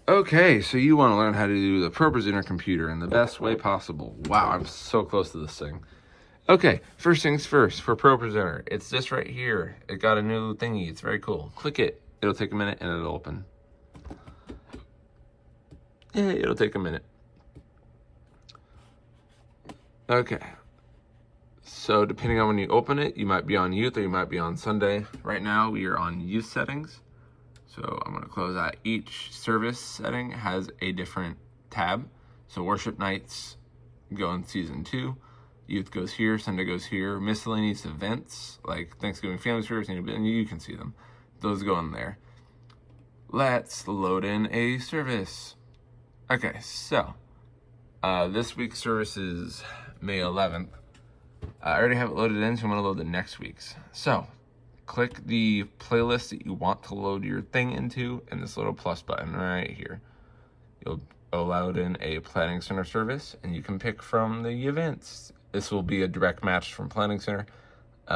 Okay, so you want to learn how to do the ProPresenter computer in the best way possible. Wow, I'm so close to this thing. Okay, first things first, for ProPresenter, it's this right here. It got a new thingy, it's very cool. Click it, it'll take a minute and it'll open. Yeah, it'll take a minute. Okay, so depending on when you open it, you might be on youth or you might be on Sunday. Right now, we are on youth settings. So I'm going to close that. Each service setting has a different tab. So worship nights go in season 2. Youth goes here. Sunday goes here. Miscellaneous events like Thanksgiving family service, and you can see them. Those go in there. Let's load in a service. Okay, so this week's service is May 11th. I already have it loaded in, so I'm going to load the next week's. So click the playlist that you want to load your thing into and this little plus button right here. You'll load in a Planning Center service and you can pick from the events. This will be a direct match from Planning Center.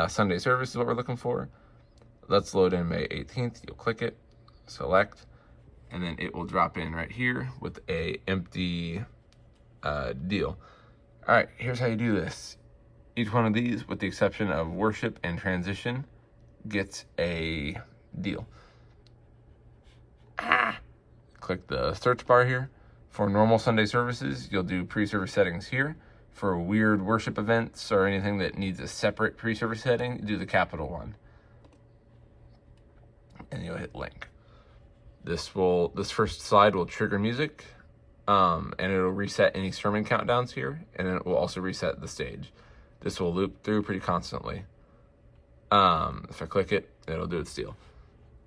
Sunday service is what we're looking for. Let's load in May 18th. You'll click it, select, and then it will drop in right here with a empty deal. All right, here's how you do this. Each one of these, with the exception of worship and transition, gets a deal. Click the search bar here. For normal Sunday services, you'll do pre-service settings here. For weird worship events or anything that needs a separate pre-service setting, do the capital one. And you'll hit link. This first slide will trigger music, and it'll reset any sermon countdowns here, and then it will also reset the stage. This will loop through pretty constantly. If I click it, it'll do its deal.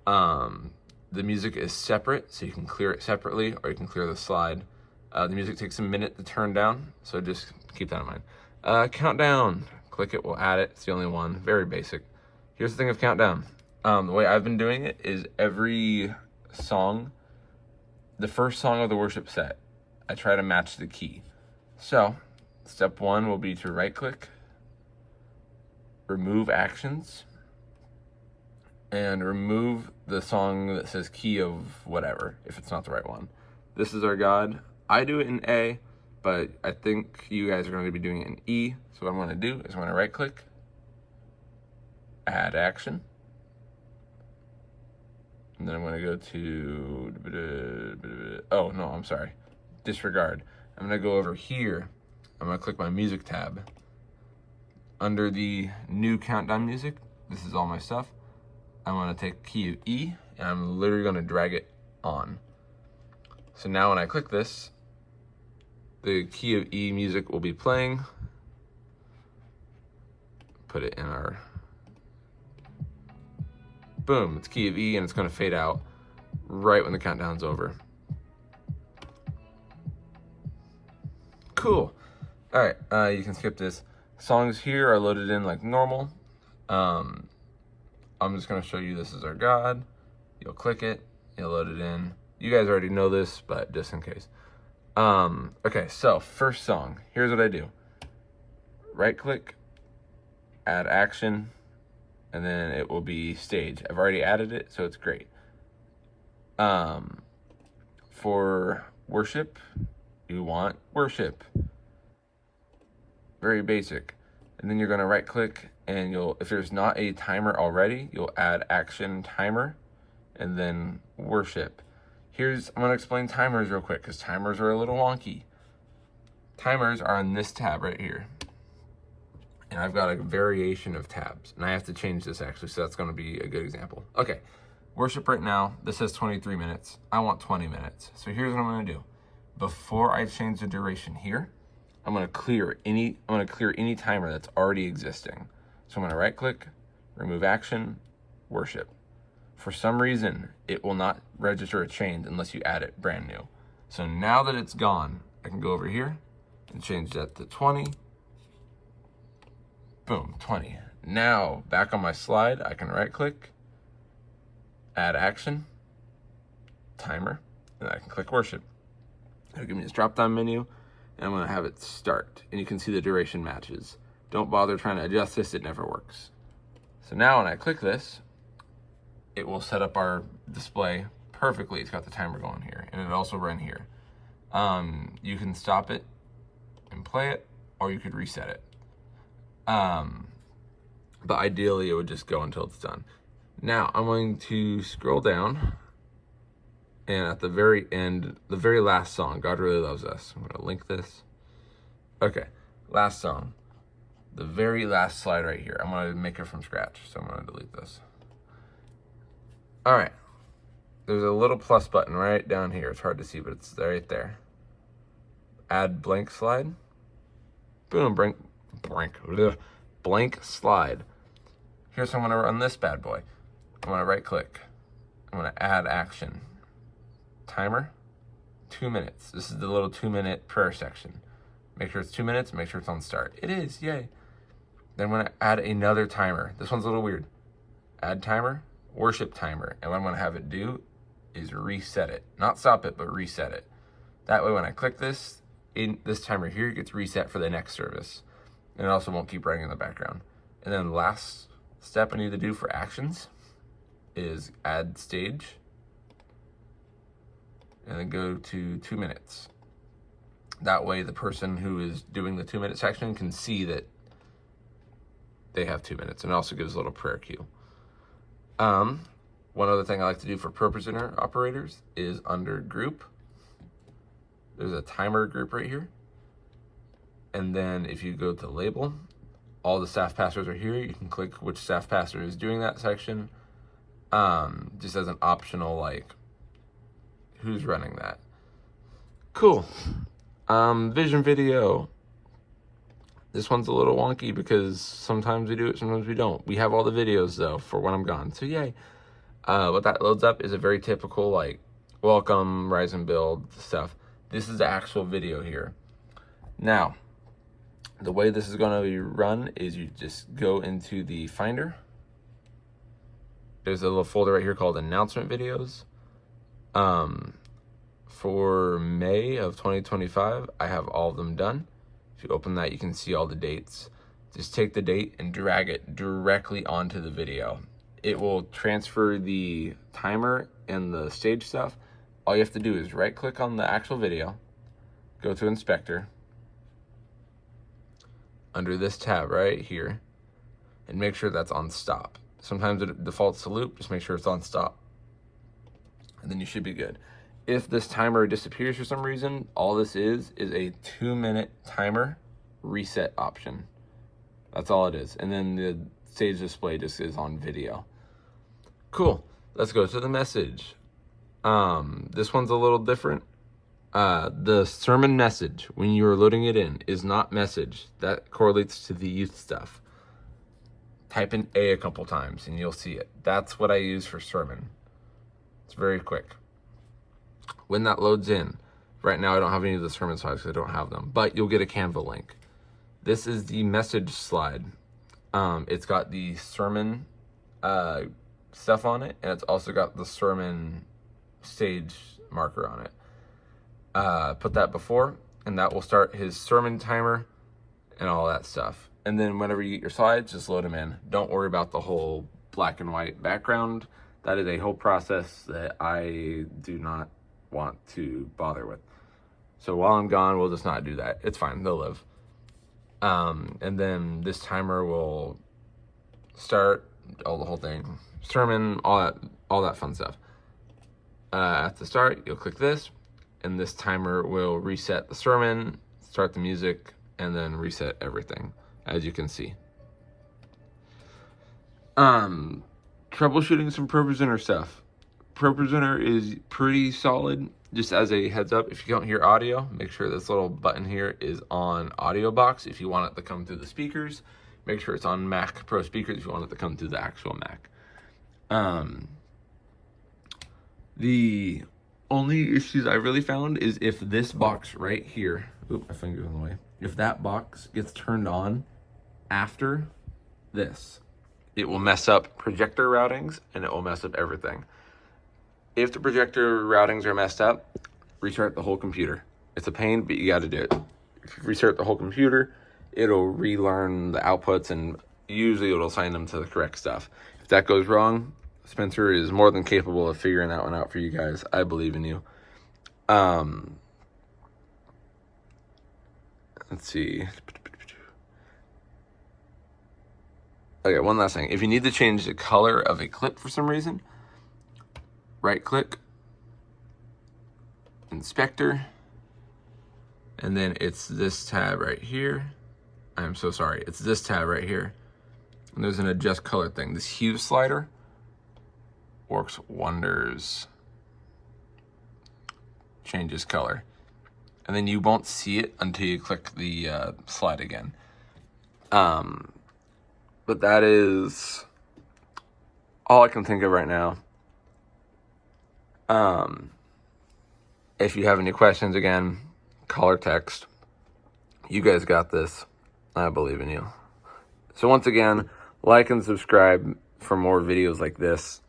The music is separate, so you can clear it separately, or you can clear the slide. The music takes a minute to turn down, so just keep that in mind. Countdown, click it, we'll add it. It's the only one, very basic. Here's the thing of countdown. The way I've been doing it is every song, the first song of the worship set, I try to match the key. So, step 1 will be to right-click, remove actions, and remove the song that says key of whatever, if it's not the right one. This is our God. I do it in A, but I think you guys are going to be doing it in E. So what I'm going to do is I'm going to right click, add action, and then I'm going to go to, oh no, I'm sorry, disregard. I'm going to go over here. I'm going to click my music tab. Under the new countdown music, this is all my stuff. I'm going to take key of E, and I'm literally going to drag it on. So now when I click this, the key of E music will be playing. Put it in our, boom, it's key of E, and it's going to fade out right when the countdown's over. Cool. All right, you can skip this. Songs here are loaded in like normal. I'm just going to show you this is our God. You'll click it, you'll load it in. You guys already know this, but just in case. Okay, so first song. Here's what I do. Right click, add action, and then it will be stage. I've already added it, so it's great. For worship, you want worship. Very basic. And then you're going to right click, and if there's not a timer already, you'll add action timer and then worship. I'm going to explain timers real quick because timers are a little wonky. Timers are on this tab right here. And I've got a variation of tabs, and I have to change this actually, so that's going to be a good example. Okay, worship right now, this says 23 minutes. I want 20 minutes. So here's what I'm going to do. Before I change the duration here, I'm going to clear any timer that's already existing. So I'm going to right click, remove action, worship. For some reason, it will not register a change unless you add it brand new. So now that it's gone, I can go over here and change that to 20. Boom, 20. Now, back on my slide, I can right click, add action, timer, and I can click worship. It'll give me this drop down menu, and I'm going to have it start. And you can see the duration matches. Don't bother trying to adjust this, it never works. So now when I click this, it will set up our display perfectly. It's got the timer going here, and it also run here. You can stop it and play it, or you could reset it. But ideally, it would just go until it's done. Now, I'm going to scroll down, and at the very end, the very last song, God Really Loves Us. I'm going to link this. Okay, last song. The very last slide right here. I'm going to make it from scratch, so I'm going to delete this. All right. There's a little plus button right down here. It's hard to see, but it's right there. Add blank slide. Boom, blank slide. Here's how I'm going to run this bad boy. I'm going to right click. I'm going to add action. Timer, 2 minutes. This is the little 2-minute prayer section. Make sure it's 2 minutes, make sure it's on start. It is, yay. Then I'm going to add another timer. This one's a little weird. Add timer, worship timer. And what I'm going to have it do is reset it. Not stop it, but reset it. That way when I click this, this timer here gets reset for the next service. And it also won't keep running in the background. And then the last step I need to do for actions is add stage. And then go to 2 minutes. That way the person who is doing the 2-minute section can see that they have 2 minutes, and it also gives a little prayer cue. One other thing I like to do for ProPresenter operators is under group. There's a timer group right here. And then if you go to label, all the staff pastors are here. You can click which staff pastor is doing that section. Just as an optional, like, who's running that. Cool. Vision video. This one's a little wonky because sometimes we do it, sometimes we don't. We have all the videos though for when I'm gone, so yay. What that loads up is a very typical, like, welcome, rise and build stuff. This is the actual video here. Now, the way this is going to be run is you just go into the Finder. There's a little folder right here called announcement videos. For May of 2025, I have all of them done. If you open that, you can see all the dates. Just take the date and drag it directly onto the video. It will transfer the timer and the stage stuff. All you have to do is right click on the actual video, go to inspector, under this tab right here, and make sure that's on stop. Sometimes it defaults to loop, just make sure it's on stop. And then you should be good. If this timer disappears for some reason, all this is a 2-minute timer reset option. That's all it is. And then the stage display just is on video. Cool. Let's go to the message. This one's a little different. The sermon message, when you are loading it in, is not message. That correlates to the youth stuff. Type in a couple times and you'll see it. That's what I use for sermon. It's very quick. When that loads in, right now I don't have any of the sermon slides because I don't have them, but you'll get a Canva link. This is the message slide. It's got the sermon stuff on it, and it's also got the sermon stage marker on it. Put that before, and that will start his sermon timer and all that stuff. And then whenever you get your slides, just load them in. Don't worry about the whole black and white background. That is a whole process that I do not want to bother with. So while I'm gone, we'll just not do that. It's fine, they'll live. And then this timer will start the whole thing, sermon, all that fun stuff. At the start, you'll click this, and this timer will reset the sermon, start the music, and then reset everything, as you can see. Troubleshooting some ProPresenter stuff. ProPresenter is pretty solid. Just as a heads up, if you don't hear audio, make sure this little button here is on audio box if you want it to come through the speakers. Make sure it's on Mac Pro speakers if you want it to come through the actual Mac. The only issues I really found is if this box right here, oop, my finger's in the way. If that box gets turned on after this, it will mess up projector routings and it will mess up everything. If the projector routings are messed up, restart the whole computer. It's a pain, but you got to do it. If you restart the whole computer, it'll relearn the outputs and usually it'll assign them to the correct stuff. If that goes wrong, Spencer is more than capable of figuring that one out for you guys. I believe in you. Let's see. Okay, one last thing. If you need to change the color of a clip for some reason, right click, inspector, and then it's this tab right here. I'm so sorry. It's this tab right here. And there's an adjust color thing. This hue slider works wonders. Changes color. And then you won't see it until you click the slide again. But that is all I can think of right now. If you have any questions, again, call or text. You guys got this. I believe in you. So once again, like and subscribe for more videos like this.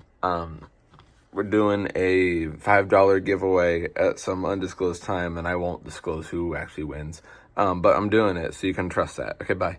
We're doing a $5 giveaway at some undisclosed time, and I won't disclose who actually wins. But I'm doing it, so you can trust that. Okay, bye.